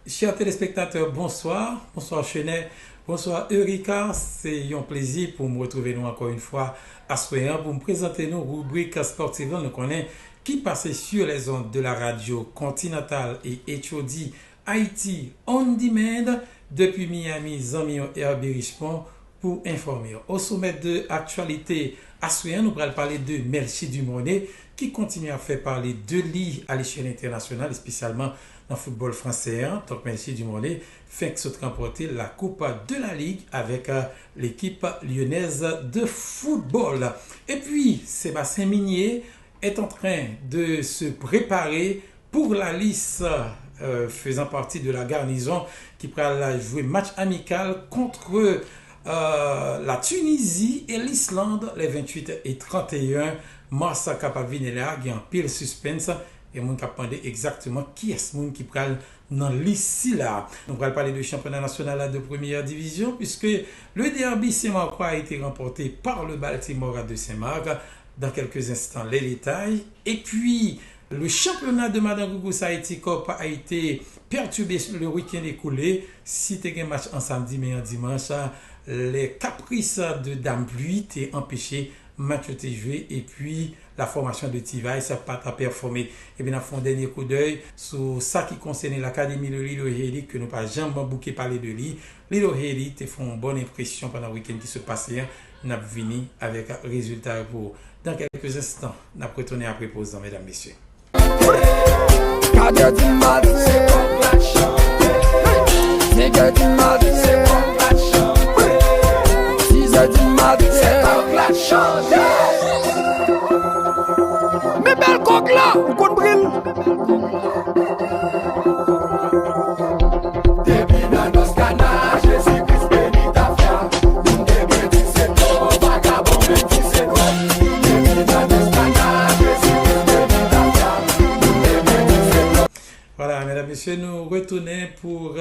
Chers téléspectateurs, bonsoir. Bonsoir Chenet. Bonsoir Eureka. C'est un plaisir pour me retrouver nous encore une fois à Soyant pour me présenter nos rubriques sportives. Nous connaissons qui passait sur les ondes de la radio Continental et HOD Haïti On Demand depuis Miami, Zamion et Herbie Richmond pour informer. Au sommet de l'actualité à Soyant, nous allons parler de Melchi Dumonet qui continue à faire parler de lui à l'échelle internationale, spécialement dans le football français. Donc, Melchi Dumonet fait que se remporter la Coupe de la Ligue avec l'équipe lyonnaise de football. Et puis, Sébastien Minier est en train de se préparer pour la liste faisant partie de la garnison qui pourra jouer match amical contre la Tunisie et l'Islande les 28 et 31 mars Capavinella qui en pile suspense et on va demander exactement qui est ce monde qui prend dans l'ici là. On va parler du championnat national de première division puisque le derby Saint-Marc a été remporté par le Baltimore de Saint-Marc. Dans quelques instants les détails. Et puis le championnat de Madame Gougous Haïti Cup a été perturbé le week-end écoulé. Si tu as un match en samedi mais en dimanche, les caprices de Dame Pluie t'ont empêché match de jouer et puis la formation de Tivaï ça pas à performer. Et bien, on a fait un dernier coup d'œil sur ça qui concerne l'académie de Lilo Heli que nous pas jamais bouqué parler de lui. Lilo Heli te font une bonne impression pendant le week-end qui se passait. Nous avons fini avec un résultat pour dans quelques instants. Nous allons retourner après pause, mesdames, messieurs. Mais belle coque là, on compte brille. Depuis dans nos canards, Jésus-Christ bénit ta foi. Nous devons dire c'est toi, vagabond, mais qui c'est toi. Depuis dans nos canards, Jésus-Christ bénit ta foi. Nous devons dire c'est toi. Voilà, mesdames, messieurs, nous retournons pour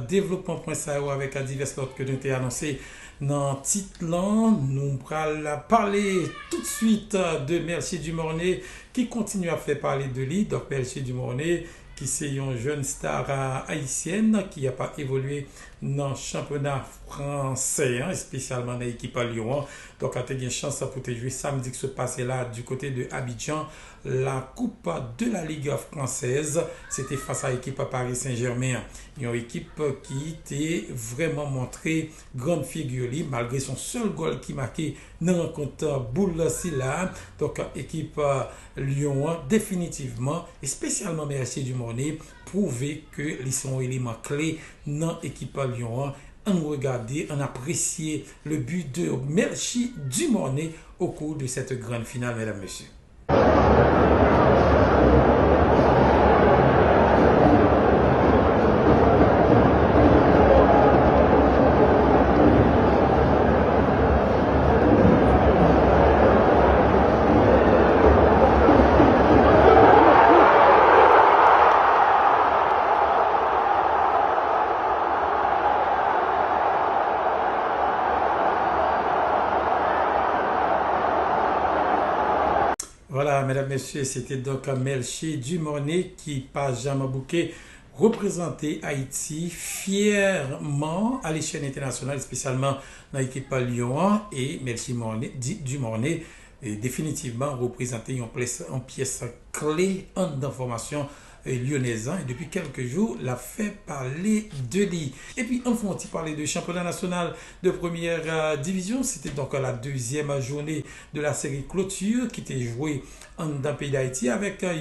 développement.ca avec divers autres que nous avons annoncé dans le titre. Nous allons parler tout de suite de Melchi Dumonet qui continue à faire parler de lui. Donc, Melchi Dumonet, qui c'est une jeune star haïtienne qui n'a pas évolué dans le championnat français, spécialement dans l'équipe à Lyon. Donc, tu as une chance pour te jouer samedi qui se passait là du côté de Abidjan. La Coupe de la Ligue française, c'était face à l'équipe à Paris Saint-Germain. Une équipe qui était vraiment montrée grande figure, malgré son seul goal qui marquait dans la rencontre boule là. Donc, équipe Lyon, définitivement, et spécialement Melchi Dumonet, prouver que ils sont éléments clés dans l'équipe Lyon. On regarder, on apprécier le but de Melchi Dumonet au cours de cette grande finale, mesdames, messieurs. Voilà, mesdames, messieurs, c'était donc Melchi Dumonet qui, pas jamais bouquet, représenté Haïti fièrement à l'échelle internationale, spécialement dans l'équipe Lyon. Et Melchi Dumonet est définitivement représenté en pièce clé d'information lyonnaise et depuis quelques jours l'a fait parler de lui. Et puis on va parler de championnat national de première division. C'était donc la deuxième journée de la série clôture qui était jouée dans le pays d'Haïti avec un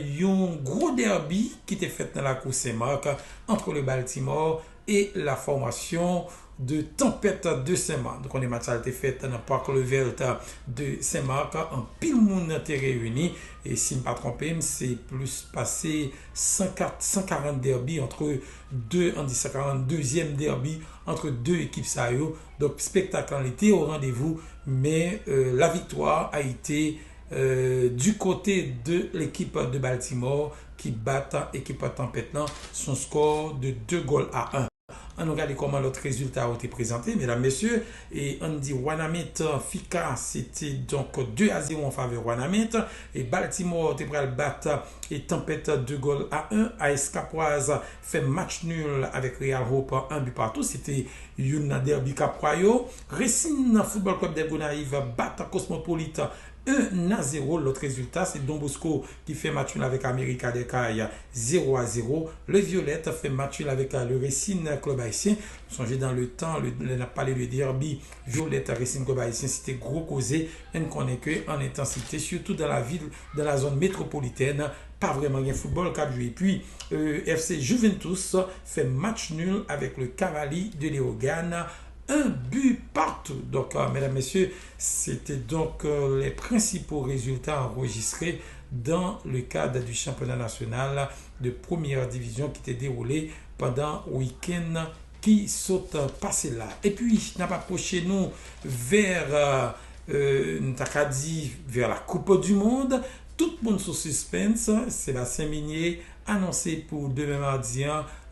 gros derby qui était fait dans la cour Saint-Marc entre le Baltimore et la formation de Tempête de Saint-Marc. Donc on est match a été fait dans le parc Levelt de Saint-Marc, en pile monde été réuni et si je ne me trompe pas, c'est plus passé 140 derby entre deux, on dit 142e derby entre deux équipes ça yo. Donc spectacle était au rendez-vous, mais la victoire a été du côté de l'équipe de Baltimore qui bat l'équipe Tempête son score de 2 goals à 1. On regarde comment l'autre résultat a été présenté, mesdames, messieurs. Et on dit Wanamet Fika, c'était donc 2-0 en faveur Wanamet. Et Baltimore était prêt à battre et tempête 2-1. AS Capoise fait match nul avec Real Hope 1 but partout. C'était une derby Capoyo. Racine Football Club de Gonaïve bat Cosmopolite 1-0. L'autre résultat, c'est Don Bosco qui fait match nul avec America de Caille 0-0. Le Violette fait match nul avec le Racine Club Haïtien. Songez dans le temps, on a parlé de derby Violette Racine Club Haïtien, c'était gros causé. On connaît que en intensité, surtout dans la ville, dans la zone métropolitaine, pas vraiment un football qu'a joué. Puis FC Juventus fait match nul avec le Cavalli de Léogane. Un but partout. Donc, mesdames, messieurs, c'était donc les principaux résultats enregistrés dans le cadre du championnat national de première division qui était déroulé pendant le week-end qui saute passé là. Et puis, n'a pas approché nous vers, vers la Coupe du Monde. Tout le monde sous suspense. Sébastien Minier annoncé pour demain mardi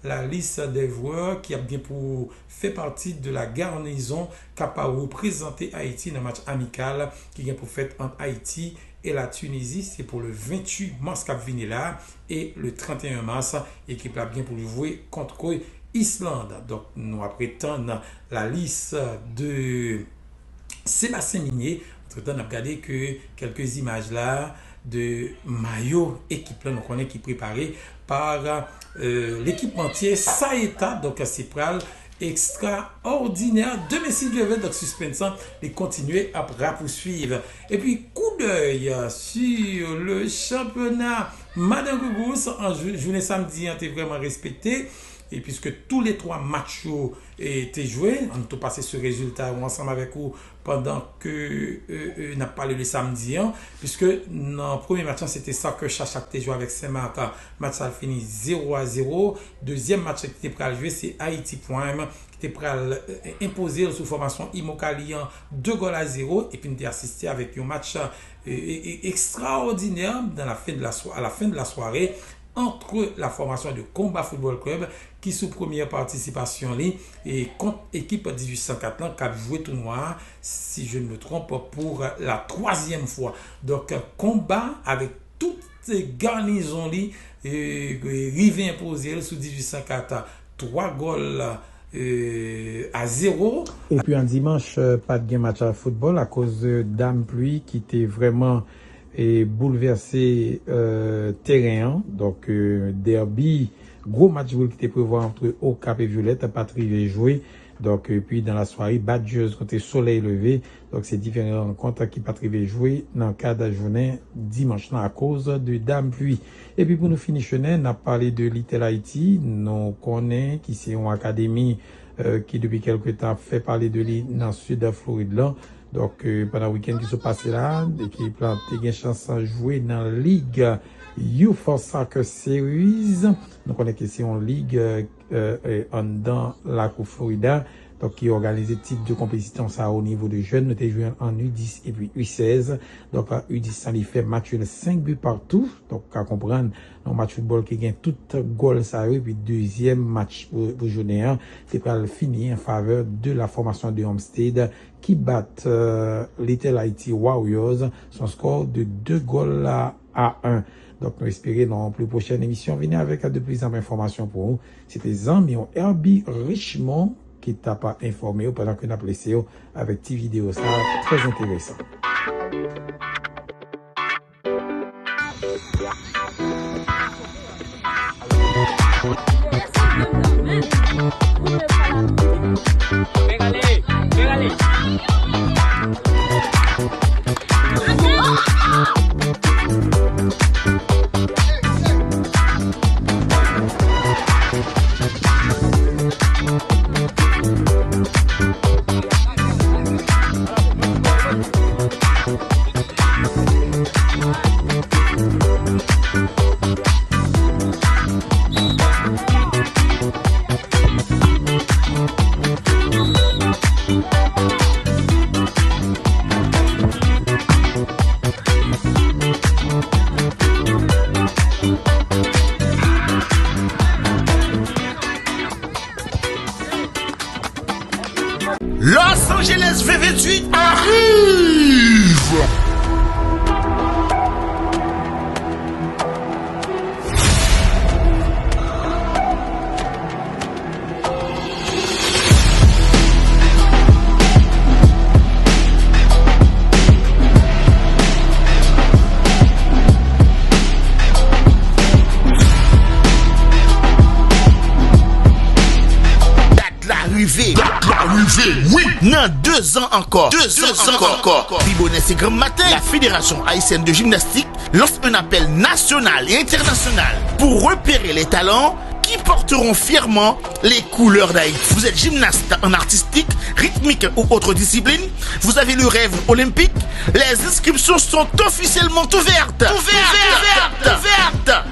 la liste des joueurs qui a bien pour faire partie de la garnison capable de représenter Haïti dans un match amical qui vient pour faire entre Haïti et la Tunisie. C'est pour le 28 mars qui vient là et le 31 mars, équipe là bien pour jouer contre Islande. Donc nous attendons la liste de Sébastien Minier. Entre-temps, on a regardé que quelques images là de maillot équipe là, nous connaissons qui est préparé par l'équipe entière Saeta, donc c'est pral extraordinaire. Demain si Dieu veut, donc suspense et continuer à poursuivre. Et puis coup d'œil sur le championnat Madame Gougous en journée samedi, était vraiment respecté. Et puisque tous les 3 matchs étaient joués, on a passé ce résultat ensemble avec vous pendant que n'a parlé le samedi, puisque dans le premier match, c'était ça que Chachak était joué avec Saint-Marc. Match a fini 0-0. Deuxième match qui était prêt à jouer, c'est Haïti Prime qui était prêt à imposer sous formation Imokalian 2-0. Et puis on était assisté avec un match extraordinaire à la fin de la soirée entre la formation de Combat Football Club qui sous première participation et contre équipe 1804 qui a joué tournoi, si je ne me trompe, pour la 3e fois. Donc Combat avec toutes ces garnisons rivé imposé sous 1804 3 goals à 0. Et puis un dimanche, pas de game match à football à cause de Dame Pluie qui était vraiment bouleversé terrain. Donc derby, gros match qui était prévu entre Ocap et Violette, pas trivé joué. Donc puis dans la soirée, Badgers contre Soleil Levé. Donc c'est différentes rencontres qui pas trivé joué dans le cadre de la journée dimanche à cause de Dame Pluie. Et puis pour nous finir, on a parlé de Little Haïti. Nous connaissons qui c'est une académie qui depuis quelque temps fait parler de lui dans le sud de Floride là. Donc pendant le week-end qui se passe là, l'équipe a eu chance de jouer dans la Ligue U4 Soccer Series. Donc on est que c'est une ligue dans la Florida. Donc qui organise type de compétition ça au niveau de jeunes. Nous avons joué en U10 et puis U16. Donc U10 ça lui fait match de 5 buts partout. Donc à comprendre un match football qui gagne tout goal ça et puis deuxième match pour journée 1, c'est pour le finir en faveur de la formation de Homestead qui bat Little Haiti Warriors son score de 2 goals à 1. Donc, nous espérons dans la plus prochaine émission venir avec de plus d'informations pour vous. C'était Zambion Herbie Richemont qui t'a pas informé pendant que nous avons laissé avec petite vidéo. Ça, très intéressant. Pégale, pégale. Los Angeles V28 arrive. L'arrivée, oui, dans 2 ans encore. 2 ans encore. Bibonnet et Grand Matin, la Fédération haïtienne de gymnastique lance un appel national et international pour repérer les talents qui porteront fièrement les couleurs d'Haïti. Vous êtes gymnaste en artistique, rythmique ou autre discipline, vous avez le rêve olympique, les inscriptions sont officiellement ouvertes.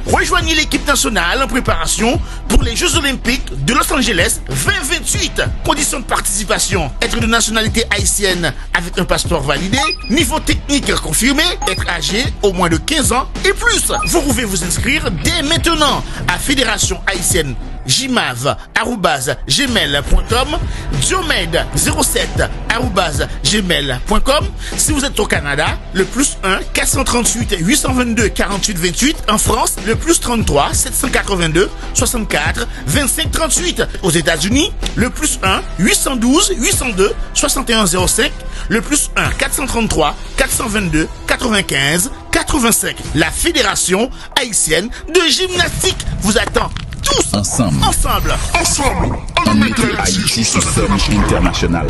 Rejoignez l'équipe nationale en préparation pour les Jeux Olympiques de Los Angeles 2028. Conditions de participation: être de nationalité haïtienne avec un passeport validé, niveau technique confirmé, être âgé au moins de 15 ans et plus. Vous pouvez vous inscrire dès maintenant à Fédération haïtienne jimav@gmail.com, diomède07@gmail.com. Si vous êtes au Canada, le +1 438 822 48 28. En France, le +33 782 64 25 38. Aux États-Unis, le +1 812 802 61 05. Le +1 433 422 95 85. La Fédération haïtienne de gymnastique vous attend tous ensemble. On mettait Haïti sur scène internationale.